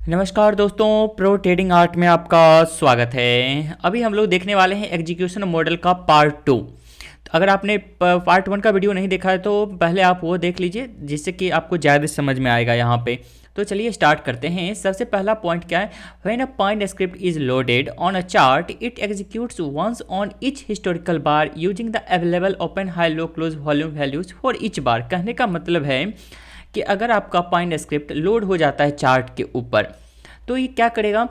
नमस्कार दोस्तों, pro trading art में आपका स्वागत है। अभी हम लोग देखने वाले हैं एग्जीक्यूशन मॉडल का पार्ट 2। अगर आपने पार्ट 1 का वीडियो नहीं देखा है तो पहले आप वो देख लीजिए, जिससे कि आपको ज़्यादा समझ में आएगा यहाँ पे। तो चलिए स्टार्ट करते हैं। सबसे पहला पॉइंट क्या है? When a point script is loaded on a chart it executes once on each historical bar using the available open high low close volume values for each bar. कहने का मतलब है कि अगर आपका पॉइंट स्क्रिप्ट लोड हो जाता है चार्ट के ऊपर, तो ये क्या करेगा?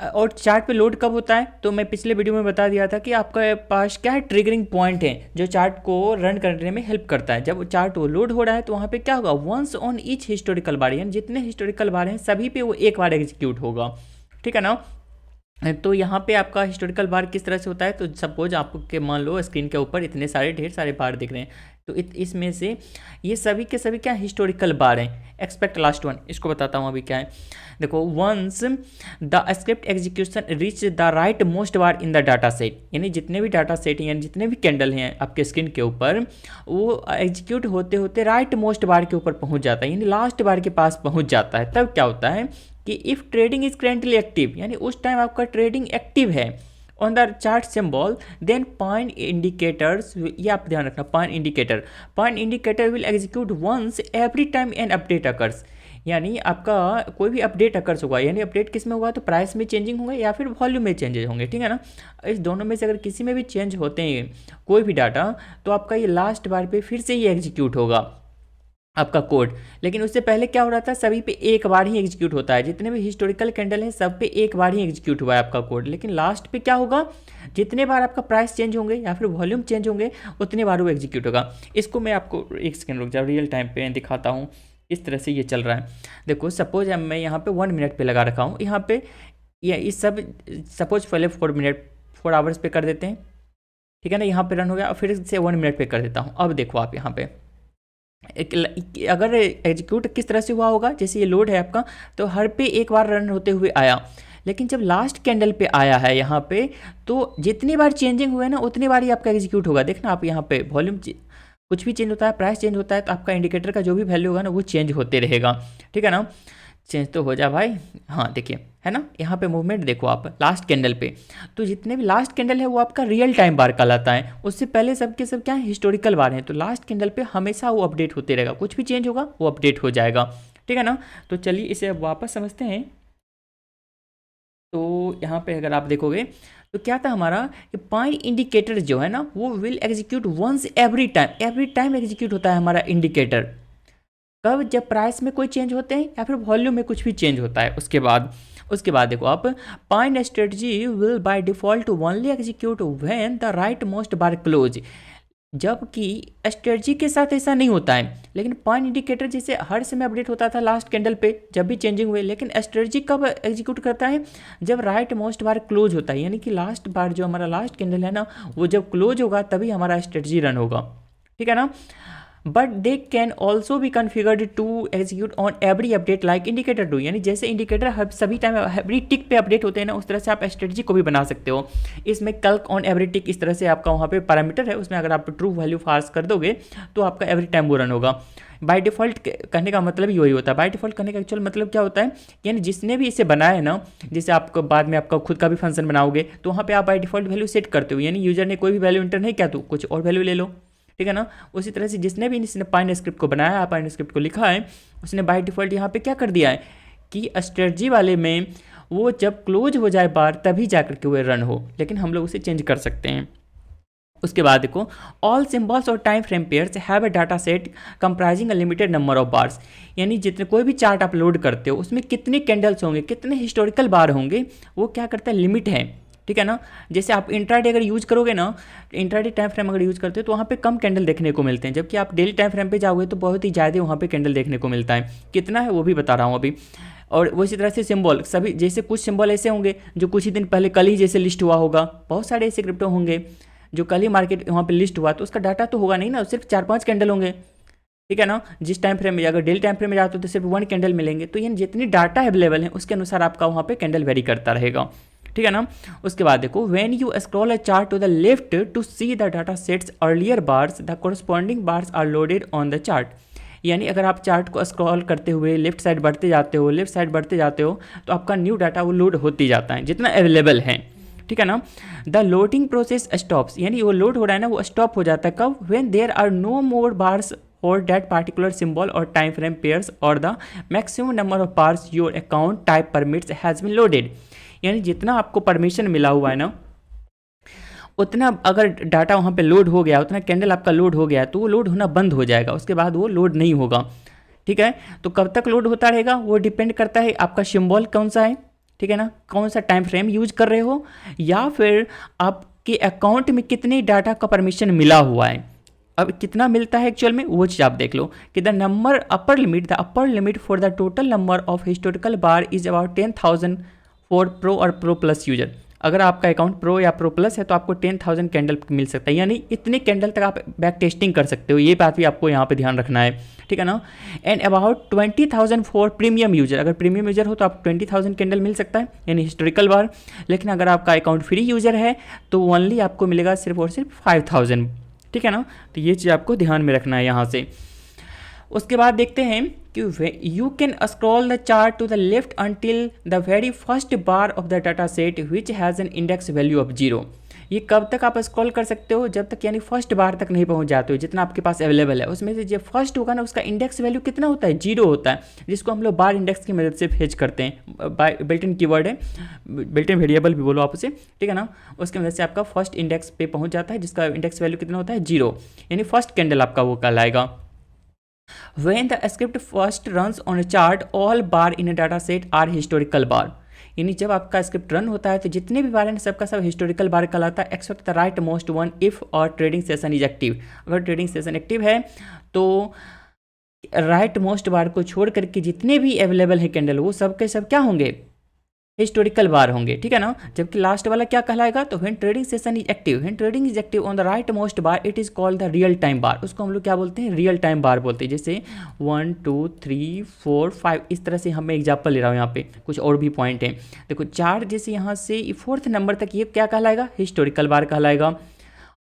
और चार्ट पे लोड कब होता है? तो मैं पिछले वीडियो में बता दिया था कि आपके पास क्या है, ट्रिगरिंग पॉइंट है जो चार्ट को रन करने में हेल्प करता है। जब चार्ट वो लोड हो रहा है तो वहाँ पे क्या होगा? वंस ऑन ईच हिस्टोरिकल बार, यानी जितने हिस्टोरिकल बार हैं सभी पे वो एक बार एग्जीक्यूट होगा। ठीक है ना? तो यहाँ पे आपका हिस्टोरिकल बार किस तरह से होता है? तो सपोज आपको के मान लो स्क्रीन के ऊपर इतने सारे ढेर सारे बार दिख रहे हैं, तो इसमें से ये सभी के सभी क्या हिस्टोरिकल बार हैं। एक्सपेक्ट लास्ट वन, इसको बताता हूँ अभी क्या है। देखो, once the script execution reach the right most bar in the data set, यानी जितने भी डाटा सेट हैं, यानी जितने भी कैंडल हैं आपके स्क्रीन के ऊपर, वो एग्जीक्यूट होते होते राइट मोस्ट बार के ऊपर पहुँच जाता है, यानी लास्ट बार के पास पहुँच जाता है। तब क्या होता है कि if trading is currently active, यानी उस टाइम आपका ट्रेडिंग एक्टिव है on the chart symbol, then point indicators, ये आप ध्यान रखना, point indicator will execute once every time an update occurs, यानी आपका कोई भी अपडेट अकर्स होगा, यानी अपडेट किस में होगा? तो प्राइस में चेंजिंग होंगे या फिर वॉल्यूम में चेंजेस होंगे। ठीक है ना? इस दोनों में से अगर किसी में भी चेंज होते हैं कोई भी डाटा, तो आपका ये लास्ट बार पे फिर से ये एग्जीक्यूट होगा आपका कोड। लेकिन उससे पहले क्या हो रहा था? सभी पे एक बार ही एग्जीक्यूट होता है, जितने भी हिस्टोरिकल कैंडल हैं सब पे एक बार ही एग्जीक्यूट हुआ है आपका कोड। लेकिन लास्ट पे क्या होगा? जितने बार आपका प्राइस चेंज होंगे या फिर वॉल्यूम चेंज होंगे उतने बार वो एग्जीक्यूट होगा। इसको मैं आपको एक सेकेंड रुक जाओ, रियल टाइम पे दिखाता हूँ इस तरह से ये चल रहा है। देखो, सपोज मैं यहाँ पे 1 मिनट पे लगा रखा हूँ, यहाँ पे ये इस सब सपोज पहले 4 आवर्स पे कर देते हैं। ठीक है ना? यहाँ पे रन हो गया और फिर से 1 मिनट पे कर देता हूँ। अब देखो आप यहाँ पे अगर एग्जीक्यूट किस तरह से हुआ होगा, जैसे ये लोड है आपका, तो हर पे एक बार रन होते हुए आया। लेकिन जब लास्ट कैंडल पे आया है यहाँ पे, तो जितनी बार चेंजिंग हुए ना उतनी बार ही आपका एग्जीक्यूट होगा। देखना आप यहाँ पे वॉल्यूम कुछ भी चेंज होता है, प्राइस चेंज होता है, तो आपका इंडिकेटर का जो भी वैल्यू होगा ना वो चेंज होते रहेगा। ठीक है ना? चेंज तो हो जा भाई। हाँ देखिए, है ना? यहाँ पे मूवमेंट देखो आप लास्ट कैंडल पे, तो जितने भी लास्ट कैंडल है वो आपका रियल टाइम बार कहलाता है। उससे पहले सबके सब क्या है? हिस्टोरिकल बार हैं। तो लास्ट कैंडल पे हमेशा वो अपडेट होते रहेगा, कुछ भी चेंज होगा वो अपडेट हो जाएगा। ठीक है ना? तो चलिए इसे अब वापस समझते हैं। तो यहाँ पे अगर आप देखोगे तो क्या था हमारा कि पॉइंट इंडिकेटर जो है ना वो will execute once every time execute होता है हमारा इंडिकेटर। कब? जब प्राइस में कोई चेंज होते हैं या फिर वॉल्यूम में कुछ भी चेंज होता है। उसके बाद देखो आप, point strategy will by default only execute when the right most bar close, जबकि स्ट्रेटजी के साथ ऐसा नहीं होता है। लेकिन पॉइंट इंडिकेटर जैसे हर समय अपडेट होता था लास्ट कैंडल पे जब भी चेंजिंग हुए, लेकिन स्ट्रेटजी कब एग्जीक्यूट करता है? जब राइट मोस्ट बार क्लोज होता है, यानी कि लास्ट बार जो हमारा लास्ट कैंडल है ना वो जब क्लोज होगा तभी हमारा स्ट्रेटजी रन होगा। ठीक है ना? बट दे कैन ऑल्सो भी configured to execute on every update like indicator too, यानी जैसे इंडिकेटर सभी टाइम एवरी टिक पे अपडेट होते हैं ना, उस तरह से आप स्ट्रेटजी को भी बना सकते हो। इसमें कल्क ऑन एवरी टिक इस तरह से आपका वहाँ पे पैरामीटर है, उसमें अगर आप ट्रू वैल्यू फार्स कर दोगे तो आपका एवरी टाइम वो रन होगा। बाय डिफ़ॉल्ट कहने का मतलब ही वही होता है। बाय डिफ़ॉल्ट कहने का एक्चुअल मतलब क्या होता है? यानी जिसने भी इसे बनाया है ना, जैसे आपको बाद में आपका खुद का भी फंक्शन बनाओगे तो वहाँ पे आप बाय डिफ़ॉल्ट वैल्यू सेट करते हो, यानी यूजर ने कोई भी वैल्यू इंटर नहीं किया तो कुछ और वैल्यू ले लो। ठीक है ना? उसी तरह से जिसने भी इसने पाइन स्क्रिप्ट को बनाया, पाइन स्क्रिप्ट को लिखा है, उसने बाय डिफ़ॉल्ट यहाँ पे क्या कर दिया है कि स्ट्रेटजी वाले में वो जब क्लोज हो जाए बार तभी जाकर के वो रन हो, लेकिन हम लोग उसे चेंज कर सकते हैं। उसके बाद देखो, ऑल सिंबल्स और time frame pairs have a data set comprising a limited number of bars, यानी जितने कोई भी चार्ट आप लोड करते हो उसमें कितने कैंडल्स होंगे, कितने हिस्टोरिकल बार होंगे, वो क्या करता है? लिमिट है। ठीक है ना? जैसे आप इंट्राडे अगर यूज करोगे ना, इंट्राडे टाइम फ्रेम अगर यूज करते हो तो वहाँ पे कम कैंडल देखने को मिलते हैं, जबकि आप डेली टाइम फ्रेम पे जाओगे तो बहुत ही ज़्यादा वहाँ पे कैंडल देखने को मिलता है। कितना है वो भी बता रहा हूँ अभी। और उसी तरह से सिंबल सभी, जैसे कुछ सिंबल ऐसे होंगे जो कुछ ही दिन पहले कल ही जैसे लिस्ट हुआ होगा, बहुत सारे ऐसे क्रिप्टो होंगे जो कल ही मार्केट वहाँ पे लिस्ट हुआ, तो उसका डाटा तो होगा नहीं ना, सिर्फ 4-5 कैंडल होंगे। ठीक है ना? जिस टाइम फ्रेम में अगर डेली टाइम फ्रेम में जाते हो तो सिर्फ 1 कैंडल मिलेंगे। तो यानी जितनी डाटा अवेलेबल है उसके अनुसार आपका वहाँ पे कैंडल वेरी करता रहेगा। ठीक है ना? उसके बाद देखो, when you scroll a chart to the left to see the data sets earlier bars the corresponding bars are loaded on the chart, यानी अगर आप चार्ट को स्क्रॉल करते हुए लेफ्ट साइड बढ़ते जाते हो तो आपका न्यू डाटा वो लोड होती जाता है जितना अवेलेबल है, ठीक है ना। द लोडिंग प्रोसेस स्टॉप्स, यानी वो लोड हो रहा है ना, वो स्टॉप हो जाता है कब? When there are no more bars और दैट पार्टिकुलर सिंबल और टाइम फ्रेम पेयर्स और the maximum number of bars your account type permits has been loaded. यानी जितना आपको परमिशन मिला हुआ है ना, उतना अगर डाटा वहाँ पे लोड हो गया, उतना कैंडल आपका लोड हो गया, तो वो लोड होना बंद हो जाएगा, उसके बाद वो लोड नहीं होगा, ठीक है। तो कब तक लोड होता रहेगा वो डिपेंड करता है आपका सिंबल कौन सा है, ठीक है ना, कौन सा टाइम फ्रेम यूज कर रहे हो, या फिर आपके अकाउंट में कितने डाटा का परमिशन मिला हुआ है। अब कितना मिलता है एक्चुअल में वो चीज़ आप देख लो कि the upper limit for the total number of historical bar is about 10,000 for pro और प्रो प्लस यूजर। अगर आपका अकाउंट प्रो या प्रो प्लस है तो आपको 10,000 कैंडल मिल सकता है, यानी इतने कैंडल तक आप बैक टेस्टिंग कर सकते हो, ये बात भी आपको यहाँ पे ध्यान रखना है, ठीक है ना। And about 20,000 for premium user, अगर प्रीमियम यूजर हो तो आप 20,000 कैंडल मिल सकता है, यानी हिस्टोरिकल बार। लेकिन अगर आपका अकाउंट फ्री यूजर है तो ओनली आपको मिलेगा सिर्फ और सिर्फ 5,000, ठीक है ना। तो ये चीज़ आपको ध्यान में रखना है यहाँ से। उसके बाद देखते हैं कि you can scroll the chart to the left until the very first bar of the data set which has an index value of 0। ये कब तक आप स्क्रॉल कर सकते हो? जब तक यानी फर्स्ट बार तक नहीं पहुंच जाते हो, जितना आपके पास अवेलेबल है उसमें से जो फर्स्ट होगा ना उसका इंडेक्स वैल्यू कितना होता है? 0 होता है, जिसको हम लोग बार इंडेक्स की मदद से फेच करते हैं। बिल्ट इन कीवर्ड है, बिल्ट इन वेरिएबल भी बोलो आप उसे, ठीक है ना। उसकी मदद से आपका फर्स्ट इंडेक्स पे पहुंच जाता है जिसका इंडेक्स वैल्यू कितना होता है? 0, यानी फर्स्ट कैंडल आपका वो कहलाएगा। When the script first runs on a chart, all bar in a data set are historical bar। यानी जब आपका स्क्रिप्ट रन होता है तो जितने भी बार हैं सबका सब हिस्टोरिकल बार कहलाता है, except the right most one if और ट्रेडिंग सेशन इज एक्टिव। अगर ट्रेडिंग सेशन एक्टिव है तो राइट मोस्ट बार को छोड़ करके जितने भी अवेलेबल है कैंडल वो सब के सब क्या होंगे? हिस्टोरिकल बार होंगे, ठीक है ना। जबकि लास्ट वाला क्या कहलाएगा? तो when trading session is active, when trading is active on the right most bar it is called the real time bar. उसको हम लोग क्या बोलते हैं? रियल टाइम बार बोलते हैं। जैसे 1 2 3 4 5 इस तरह से हम एग्जाम्पल ले रहा हूँ, यहाँ पे कुछ और भी पॉइंट हैं। देखो 4 जैसे यहाँ से 4th नंबर तक ये क्या कहलाएगा? हिस्टोरिकल बार कहलाएगा।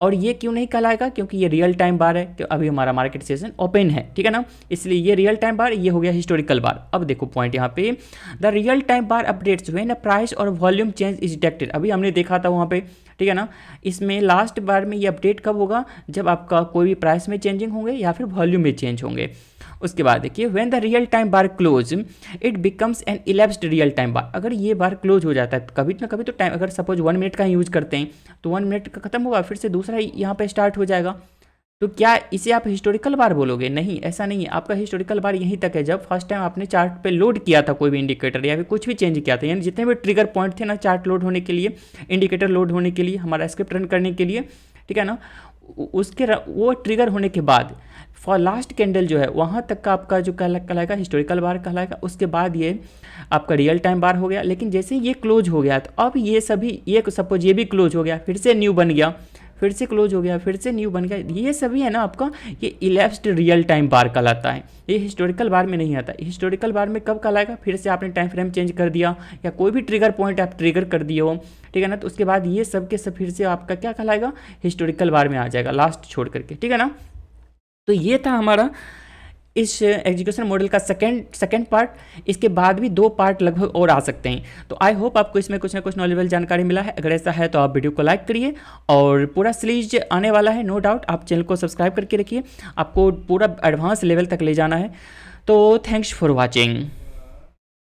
और ये क्यों नहीं कहलाएगा? क्योंकि ये रियल टाइम बार है, कि अभी हमारा मार्केट सेशन ओपन है, ठीक है ना, इसलिए ये रियल टाइम बार, ये हो गया हिस्टोरिकल बार। अब देखो पॉइंट यहाँ पे, the real time bar updates when a price और वॉल्यूम चेंज इज डिटेक्टेड। अभी हमने देखा था वहाँ पे, ठीक है ना। इसमें लास्ट बार में ये अपडेट कब होगा? जब आपका कोई भी प्राइस में चेंजिंग होंगे या फिर वॉल्यूम में चेंज होंगे। उसके बाद देखिए when the real time bar close it becomes an elapsed real time bar. अगर ये बार क्लोज हो जाता है कभी ना कभी तो टाइम, अगर सपोज 1 मिनट का यूज करते हैं तो 1 मिनट का खत्म होगा, फिर से दूसरा यहाँ पे स्टार्ट हो जाएगा। तो क्या इसे आप हिस्टोरिकल बार बोलोगे? नहीं, ऐसा नहीं है। आपका हिस्टोरिकल बार यहीं तक है जब फर्स्ट टाइम आपने चार्ट पे लोड किया था कोई भी इंडिकेटर या फिर कुछ भी चेंज किया था, यानी जितने भी ट्रिगर पॉइंट थे ना चार्ट लोड होने के लिए, इंडिकेटर लोड होने के लिए, हमारा स्क्रिप्ट रन करने के लिए, ठीक है ना, उसके वो ट्रिगर होने के बाद फॉर लास्ट कैंडल जो है वहाँ तक का आपका जो कहलाएगा हिस्टोरिकल बार कहलाएगा। उसके बाद ये आपका रियल टाइम बार हो गया। लेकिन जैसे ही ये क्लोज हो गया तो अब ये सभी, ये सपोज ये भी क्लोज हो गया, फिर से न्यू बन गया, फिर से क्लोज हो गया, फिर से न्यू बन गया, ये सभी है ना आपका ये इलेप्स्ड रियल टाइम बार कहलाता है। ये हिस्टोरिकल बार में नहीं आता। हिस्टोरिकल बार में कब कहलाएगा? फिर से आपने टाइम फ्रेम चेंज कर दिया या कोई भी ट्रिगर पॉइंट आप ट्रिगर कर दिए हो, ठीक है ना, तो उसके बाद ये सब के सब फिर से आपका क्या कहलाएगा? हिस्टोरिकल बार में आ जाएगा लास्ट छोड़ करके, ठीक है ना। तो ये था हमारा इस एग्जीक्यूशन मॉडल का सेकंड पार्ट। इसके बाद भी 2 पार्ट लगभग और आ सकते हैं। तो आई होप आपको इसमें कुछ ना कुछ नॉलेजेबल जानकारी मिला है। अगर ऐसा है तो आप वीडियो को लाइक करिए, और पूरा सीरीज आने वाला है नो डाउट। आप चैनल को सब्सक्राइब करके रखिए, आपको पूरा एडवांस लेवल तक ले जाना है। तो थैंक्स फॉर वॉचिंग।